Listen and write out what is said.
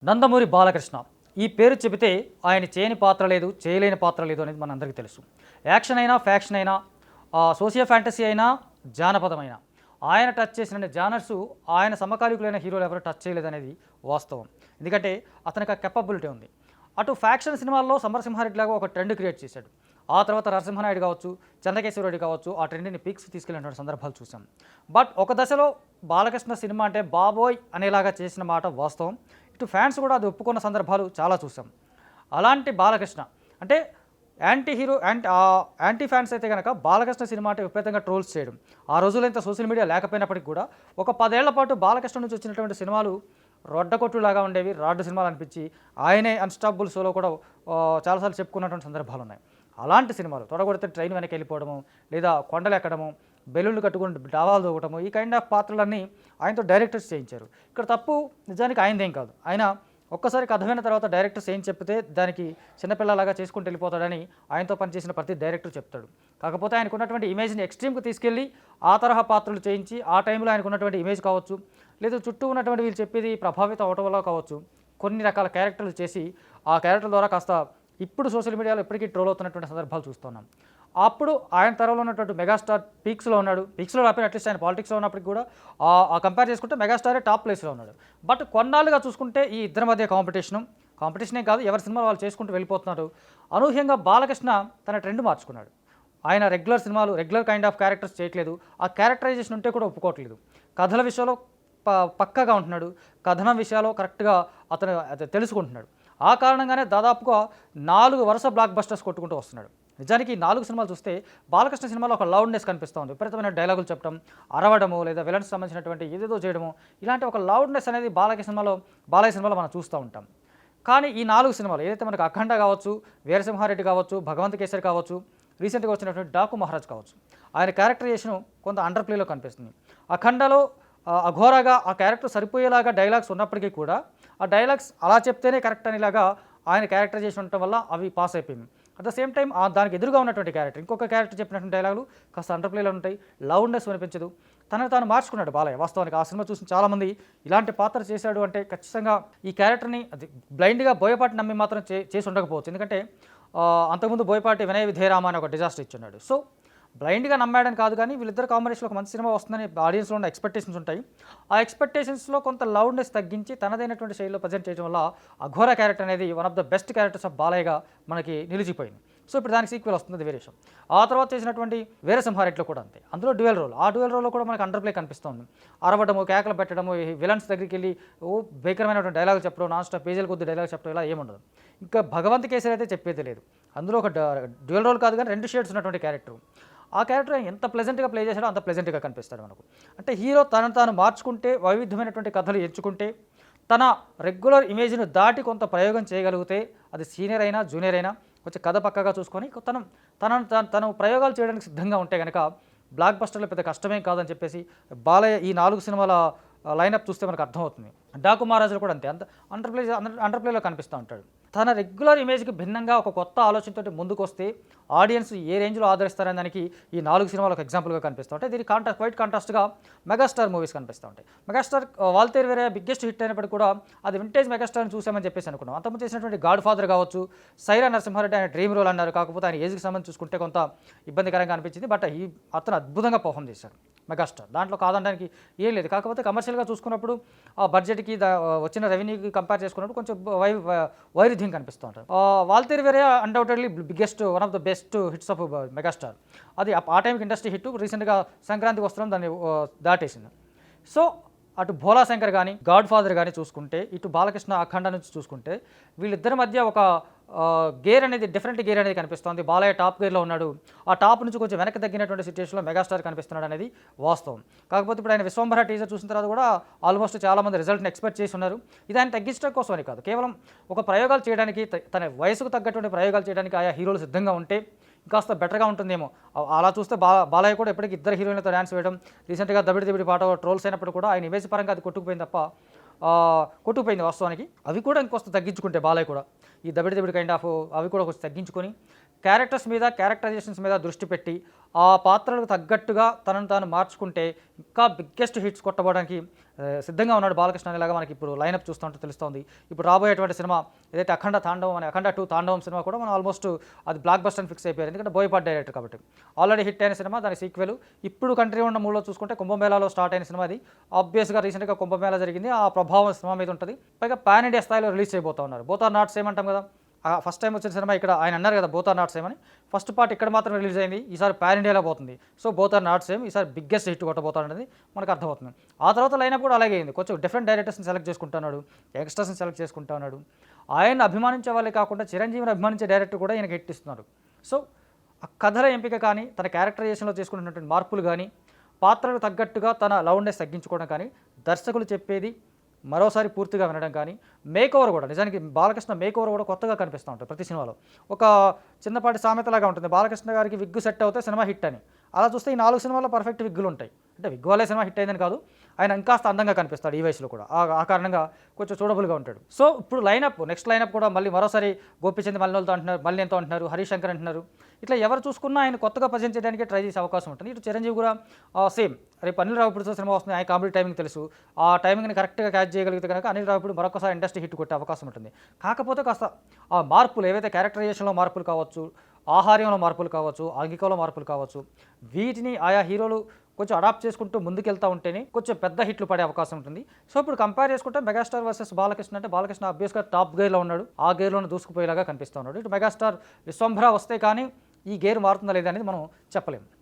నందమూరి బాలకృష్ణ ఈ పేరు చెబితే ఆయన చేయని పాత్ర లేదు, చేయలేని పాత్ర లేదు అనేది మనందరికీ తెలుసు. యాక్షన్ అయినా, ఫ్యాక్షన్ అయినా, సోషియో ఫ్యాంటసీ అయినా, జానపదమైనా ఆయన టచ్ చేసిన జానర్సు ఆయన సమకాలీకులైన హీరోలు ఎవరు టచ్ చేయలేదనేది వాస్తవం. ఎందుకంటే అతనికి ఆ కెపబిలిటీ ఉంది. అటు ఫ్యాక్షన్ సినిమాల్లో సమరసింహారెడ్డి లాగా ఒక ట్రెండ్ క్రియేట్ చేశాడు. ఆ తర్వాత నరసింహనాయుడు కావచ్చు, చంద్రకేశ్వరరెడ్డి కావచ్చు, ఆ ట్రెండ్ని పీక్స్ తీసుకెళ్ళినటువంటి సందర్భాలు చూసాం. బట్ ఒక దశలో బాలకృష్ణ సినిమా అంటే బాబోయ్ అనేలాగా చేసిన మాట వాస్తవం. ఇటు ఫ్యాన్స్ కూడా అది ఒప్పుకున్న సందర్భాలు చాలా చూసాం. అలాంటి బాలకృష్ణ అంటే యాంటీ హీరో యాంటీ ఫ్యాన్స్ అయితే కనుక బాలకృష్ణ సినిమా అంటే విపరీతంగా ట్రోల్స్ చేయడం. ఆ రోజుల్లో ఇంత సోషల్ మీడియా లేకపోయినప్పటికీ కూడా ఒక 10 ఏళ్ల పాటు బాలకృష్ణ నుంచి వచ్చినటువంటి సినిమాలు రొడ్డకొట్టులాగా ఉండేవి, రాడ్డు సినిమాలు అనిపించి ఆయనే అన్స్టాపబుల్ షోలో కూడా చాలాసార్లు చెప్పుకున్నటువంటి సందర్భాలు ఉన్నాయి. అలాంటి సినిమాలు తొడగొడితే ట్రైన్ వెనక్కి వెళ్ళిపోవడము, లేదా కొండలు ఎక్కడము, బెలూన్లు కట్టుకుని డాబాలు దూకటము, ఈ కైండ్ ఆఫ్ పాత్రలన్నీ ఆయనతో డైరెక్టర్స్ చేయించారు. ఇక్కడ తప్పు నిజానికి ఆయనదేం కాదు. ఆయన ఒక్కసారి కథ విన్న తర్వాత డైరెక్టర్స్ ఏం చెప్తే దానికి చిన్నపిల్లలాగా చేసుకుంటూ వెళ్ళిపోతాడని ఆయనతో పనిచేసిన ప్రతి డైరెక్టర్ చెప్తాడు. కాకపోతే ఆయనకు ఉన్నటువంటి ఇమేజ్ని ఎక్స్ట్రీమ్కి తీసుకెళ్ళి ఆ తరహా పాత్రలు చేయించి ఆ టైంలో ఆయనకు ఉన్నటువంటి ఇమేజ్ కావచ్చు, లేదా చుట్టూ ఉన్నటువంటి వీళ్ళు చెప్పేది ప్రభావితం అవటం వల్ల కావచ్చు, కొన్ని రకాల క్యారెక్టర్లు చేసి ఆ క్యారెక్టర్ ద్వారా కాస్త ఇప్పుడు సోషల్ మీడియాలో ఇప్పటికీ ట్రోల్ అవుతున్నటువంటి సందర్భాలు చూస్తున్నాం. అప్పుడు ఆయన తరంలో ఉన్నటువంటి మెగాస్టార్ పీక్స్లో ఉన్నాడు. పీక్స్లో రాకపోయినా అట్లీస్ట్ ఆయన పాలిటిక్స్లో ఉన్నప్పటికీ కూడా ఆ కంపేర్ చేసుకుంటే మెగాస్టారే టాప్ ప్లేస్లో ఉన్నాడు. బట్ కొన్నాళ్ళుగా చూసుకుంటే ఈ ఇద్దరి మధ్య కాంపిటీషనే కాదు, ఎవరి సినిమాలు వాళ్ళు చేసుకుంటూ వెళ్ళిపోతున్నారు. అనూహ్యంగా బాలకృష్ణ తన ట్రెండ్ మార్చుకున్నాడు. ఆయన రెగ్యులర్ కైండ్ ఆఫ్ క్యారెక్టర్స్ చేయట్లేదు. ఆ క్యారెక్టరైజేషన్ ఉంటే కూడా ఒప్పుకోవట్లేదు. కథల విషయంలో పక్కగా ఉంటున్నాడు. కథనం విషయాల్లో కరెక్ట్గా అతను తెలుసుకుంటున్నాడు. ఆ కారణంగానే దాదాపుగా 4 వరుస బ్లాక్ బస్టర్స్ కొట్టుకుంటూ వస్తున్నాడు. నిజానికి ఈ 4 సినిమాలు చూస్తే బాలకృష్ణ సినిమాలో ఒక లౌడ్నెస్ కనిపిస్తుంది. విపరీతమైన డైలాగులు చెప్పడం, అరవడము, లేదా విలన్స్ సంబంధించినటువంటి ఏదేదో చేయడము, ఇలాంటి ఒక లౌడ్నెస్ అనేది బాలయ్య సినిమాలో మనం చూస్తూ ఉంటాం. కానీ ఈ 4 సినిమాలు ఏదైతే మనకు అఖండ కావచ్చు, వీరసింహారెడ్డి కావచ్చు, భగవంత్ కేసరి కావచ్చు, రీసెంట్గా వచ్చినటువంటి డాకు మహారాజ్ కావచ్చు, ఆయన క్యారెక్టరైజేషన్ కొంత అండర్ ప్లేలో కనిపిస్తుంది. అఖండలో అఘోరగా ఆ క్యారెక్టర్ సరిపోయేలాగా డైలాగ్స్ ఉన్నప్పటికీ కూడా ఆ డైలాగ్స్ అలా చెప్తేనే కరెక్ట్ అనేలాగా ఆయన క్యారెక్టరైజేషన్ ఉండటం వల్ల అవి పాస్ అయిపోయింది. అట్ ద సేమ్ టైం దానికి ఎదురుగా ఉన్నటువంటి ఇంకొక క్యారెక్టర్ చెప్పినటువంటి డైలాగులు కాస్త అండర్ ప్లేలో ఉంటాయి, లౌడ్నెస్ అనిపించదు. తనను తాను మార్చుకున్నాడు బాలయ్య. వాస్తవానికి ఆ సినిమా చూసిన చాలామంది ఇలాంటి పాత్ర చేశాడు అంటే ఖచ్చితంగా ఈ క్యారెక్టర్ని అది బ్లైండ్గా బోయపాటి నమ్మి మాత్రం చేసి ఉండకపోవచ్చు. ఎందుకంటే అంతకుముందు బోయపాటి వినయ విధేయరామ అని ఒక డిజాస్టర్ ఇచ్చున్నాడు. సో బ్లైండ్గా నమ్మాడని కాదు, కానీ వీళ్ళిద్దరు కాంబినేషన్లో ఒక మంచి సినిమా వస్తుందని ఆడియన్స్లో ఉన్న ఎక్స్పెక్టేషన్స్ ఉంటాయి. ఆ ఎక్స్పెక్టేషన్స్లో కొంత లౌడ్నెస్ తగ్గించి తనదైనటువంటి శైలిలో ప్రజెంట్ చేయడం వల్ల అఘోర క్యారెక్టర్ అనేది one of the best characters of బాలయ్యగా మనకి నిలిచిపోయింది. సో ఇప్పుడు దానికి సీక్వెల్ వస్తుంది, వేరే విషయం. ఆ తర్వాత చేసినటువంటి వీరసింహారెడ్డిలో కూడా అంతే. అందులో డ్యూయల్ రోల్లో కూడా మనకు అండర్ ప్లే కనిపిస్తుంది. అరవడము, కేకలు పెట్టడము, విలన్స్ దగ్గరికి వెళ్ళి భీకరమైనటువంటి డైలాగులు చెప్పడం, నాన్ స్టాప్ పేజీల కొద్ది డైలాగ్ చెప్పడం, ఇలా ఏముండదు. ఇంకా భగవంత్ కేసరి అయితే చెప్పేది లేదు. అందులో ఒక డ్యూయల్ రోల్ కాదు కానీ 2 షేడ్స్ ఉన్నటువంటి క్యారెక్టర్. ఆ క్యారెక్టర్ ఎంత ప్లెజెంట్గా ప్లే చేశాడో అంత ప్లెజెంట్గా కనిపిస్తాడు మనకు. అంటే హీరో తనను తాను మార్చుకుంటే, వైవిధ్యమైనటువంటి కథలు ఎంచుకుంటే, తన రెగ్యులర్ ఇమేజ్ను దాటి కొంత ప్రయోగం చేయగలిగితే, అది సీనియర్ అయినా జూనియర్ అయినా కొంచెం కథ పక్కగా చూసుకొని తను ప్రయోగాలు చేయడానికి సిద్ధంగా ఉంటే కనుక బ్లాక్ బస్టర్లో పెద్ద కష్టమేం కాదని చెప్పేసి బాలయ్య ఈ 4 సినిమాల లైనప్ చూస్తే మనకు అర్థమవుతుంది. డాకు మహారాజులు కూడా అంతే, అంత అండర్ ప్లేలో కనిపిస్తూ ఉంటాడు. తన రెగ్యులర్ ఇమేజ్కి భిన్నంగా ఒక కొత్త ఆలోచనతో ముందుకు వస్తే ఆడియన్స్ ఏ రేంజ్లో ఆదరిస్తారనే దానికి ఈ 4 సినిమాలు ఒక ఎగ్జాంపుల్గా కనిపిస్తూ ఉంటాయి. దీనికి క్వైట్ కాంట్రాస్ట్గా మెగాస్టార్ మూవీస్ కనిపిస్తూ ఉంటాయి. మెగాస్టార్ వాల్తేరు వేరే బిగ్గెస్ట్ హిట్ అయినప్పటికీ కూడా అది వింటేజ్ మెగాస్టార్ని చూసామని చెప్పేసి అనుకున్నాం. అంతకుముందు చేసినటువంటి గాడ్ ఫాదర్ కావచ్చు, సైరా నరసింహారెడ్డి ఆయన డ్రీమ్ రోల్ అన్నారు. కాకపోతే ఆయన ఏజ్కి సంబంధించి చూసుకుంటే కొంత ఇబ్బందికరంగా అనిపించింది. బట్ అతను అద్భుతంగా పర్ఫామ్ చేశాడు మెగాస్టార్, దాంట్లో కాదనడానికి ఏం లేదు. కాకపోతే కమర్షియల్గా చూసుకున్నప్పుడు ఆ బడ్జెట్కి వచ్చిన రెవెన్యూకి కంపేర్ చేసుకున్నప్పుడు కొంచెం వైరుధ్యం కనిపిస్తూ ఉంటుంది. వాల్తేరు వేరే undoubtedly biggest one of the best hits of megastar. అది ఆ టైంకి ఇండస్ట్రీ హిట్. రీసెంట్గా సంక్రాంతికి వస్తున్నాం దాన్ని దాటేసింది. సో అటు భోలా శంకర్ కానీ, గాడ్ ఫాదర్ కానీ చూసుకుంటే, ఇటు బాలకృష్ణ అఖండ నుంచి చూసుకుంటే, వీళ్ళిద్దరి మధ్య ఒక డిఫరెంట్ గేర్ అనేది కనిపిస్తుంది. బాలయ్య టాప్ గేర్లో ఉన్నాడు. ఆ టాప్ నుంచి కొంచెం వెనక్కి తగ్గినటువంటి సిచ్యువేషన్లో మెగాస్టార్ కనిపిస్తున్నాడు అనేది వాస్తవం. కాకపోతే ఇప్పుడు ఆయన విశ్వంభర టీజర్ చూసిన తర్వాత కూడా ఆల్మోస్ట్ చాలామంది రిజల్ట్ని ఎక్స్పెక్ట్ చేసి ఉన్నారు. ఇది ఆయన తగ్గించడం కోసమని కాదు, కేవలం ఒక ప్రయోగాలు చేయడానికి, తన వయసుకు తగ్గటువంటి ప్రయోగాలు చేయడానికి ఆయా హీరోలు సిద్ధంగా ఉంటే కాస్త బెటర్గా ఉంటుందేమో. అలా చూస్తే బాలయ్య కూడా ఎప్పటికీ ఇద్దరు హీరోయిన్లతో డ్యాన్స్ వేయడం, రీసెంట్గా దబిడి పాట ట్రోల్స్ అయినప్పుడు కూడా ఆయన ఇమేజ్ పరంగా అది కొట్టుకుపోయింది వాస్తవానికి. అవి కూడా ఇంకొస్త తగ్గించుకుంటే బాలయ్య కూడా ఈ దబిడి కైండ్ ఆఫ్ అవి కూడా కొంచెం తగ్గించుకొని క్యారెక్టరైజేషన్స్ మీద దృష్టి పెట్టి ఆ పాత్రలకు తగ్గట్టుగా తనను తాను మార్చుకుంటే ఇంకా బిగ్గెస్ట్ హిట్స్ కొట్టబోవడానికి సిద్ధంగా ఉన్నాడు బాలకృష్ణ అనేలాగా మనకి ఇప్పుడు లైనప్ చూస్తుంటే తెలుస్తోంది. ఇప్పుడు రాబోయేటువంటి సినిమా ఏదైతే అఖండ తాండవం అనే అఖండ 2 తాండవం సినిమా కూడా మనం ఆల్మోస్ట్ అది బ్లాక్ బస్టర్ అని ఫిక్స్ అయిపోయారు. ఎందుకంటే బోయపాటి డైరెక్టర్ కాబట్టి ఆల్రెడీ హిట్ అయిన సినిమా, దాని సీక్వెల్. ఇప్పుడు కంట్రీ ఉన్న మూడ్లో చూసుకుంటే కుంభమేళాలో స్టార్ట్ అయిన సినిమా అది. ఆబ్వియస్గా రీసెంట్గా కుంభమేళా జరిగింది, ఆ ప్రభావం సినిమా మీద ఉంటుంది. పైగా పాన్ ఇండియా స్థాయిలో రిలీజ్ చేయబోతా ఉన్నారు. బోత్ ఆర్ నాట్ సేమ్ అంటాం కదా. ఫస్ట్ టైం వచ్చిన సినిమా ఇక్కడ ఆయన అన్నారు కదా బోత్ ఆర్ నాట్ సేమ్ అని. ఫస్ట్ పార్ట్ ఇక్కడ మాత్రం రిలీజ్ అయింది, ఈసారి పాన్ ఇండియాలో పోతుంది. So both are not same, ఈసారి బిగ్గెస్ట్ హిట్ కొట్టబోతాడనేది మనకు అర్థమవుతుంది. ఆ తర్వాత లైనప్ కూడా అలాగే అయింది. కొంచెం డిఫరెంట్ డైరెక్టర్స్ని సెలెక్ట్ చేసుకుంటున్నాడు, యంగ్స్టర్స్ని సెలెక్ట్ చేసుకుంటా ఉన్నాడు. ఆయన అభిమానించే వాళ్ళే కాకుండా చిరంజీవిని అభిమానించే డైరెక్టర్ కూడా ఈయనకి హిట్ ఇస్తున్నారు. సో ఆ కథల ఎంపిక కానీ, తన క్యారెక్టరైజేషన్లో చేసుకుంటున్నటువంటి మార్పులు కానీ, పాత్రలకు తగ్గట్టుగా తన లౌండెస్ తగ్గించుకోవడం కానీ, దర్శకులు చెప్పేది మరోసారి పూర్తిగా వినడం కానీ, మేక్ ఓవర్ కూడా నిజానికి బాలకృష్ణ మేక్ ఓవర్ కూడా కొత్తగా కనిపిస్తూ ఉంటుంది ప్రతి సినిమాలో. ఒక చిన్నపాటి సామెతలాగా ఉంటుంది, బాలకృష్ణ గారికి విగ్గు సెట్ అవుతే సినిమా హిట్ అని. అలా చూస్తే ఈ 4 సినిమాల్లో పర్ఫెక్ట్ విగ్గులు ఉంటాయి. అంటే విగ్గు వల్లే సినిమా హిట్ అయిందని కాదు, ఆయన ఇంకాస్త అందంగా కనిపిస్తాడు ఈ వయసులో కూడా. ఆ కారణంగా కొంచెం చూడబుల్గా ఉంటాడు. సో ఇప్పుడు నెక్స్ట్ లైనప్ కూడా మళ్ళీ మరోసారి గోపిచంద్ మల్లెలతో అంటున్నారు, మళ్ళీతో అంటున్నారు, హరీష్ శంకర్ అంటున్నారు. ఇట్లా ఎవరు చూసుకున్నా ఆయన కొత్తగా ప్రజెంట్ చేయడానికి ట్రై చేసే అవకాశం ఉంటుంది. ఇటు చిరంజీవి కూడా సేమ్. రేపు అనిల్ రావిపూడితో సినిమా వస్తుంది, ఆయన కామెడీ టైమింగ్ తెలుసు. ఆ టైమింగ్ని కరెక్ట్గా క్యాచ్ చేయగలిగితే కనుక అనిల్ రావిపూడి మరొకసారి ఇండస్ట్రీ హిట్ కొట్టే అవకాశం ఉంటుంది. కాకపోతే కాస్త ఆ మార్పులు ఏవైతే క్యారెక్టరైజేషన్లో మార్పులు కావచ్చు, ఆహార్యంలో మార్పులు కావచ్చు, ఆంగికంలో మార్పులు కావచ్చు, వీటిని ఆయా హీరోలు కొంచెం అడాప్ట్ చేసుకుంటూ ముందుకెళ్తూ ఉంటేనే కొంచెం పెద్ద హిట్లు పడే అవకాశం ఉంటుంది. సో ఇప్పుడు కంపేర్ చేసుకుంటే మెగాస్టార్ వర్సెస్ బాలకృష్ణ అంటే బాలకృష్ణ ఆబ్వియస్గా టాప్ గేర్లో ఉన్నాడు, ఆ గేర్లోనే దూసుకుపోయేలాగా కనిపిస్తూ ఉన్నాడు. ఇటు మెగాస్టార్ విశ్వంభర వస్తే కానీ ఈ గేర్ మారుతుందా లేదా అనేది మనం చెప్పలేము.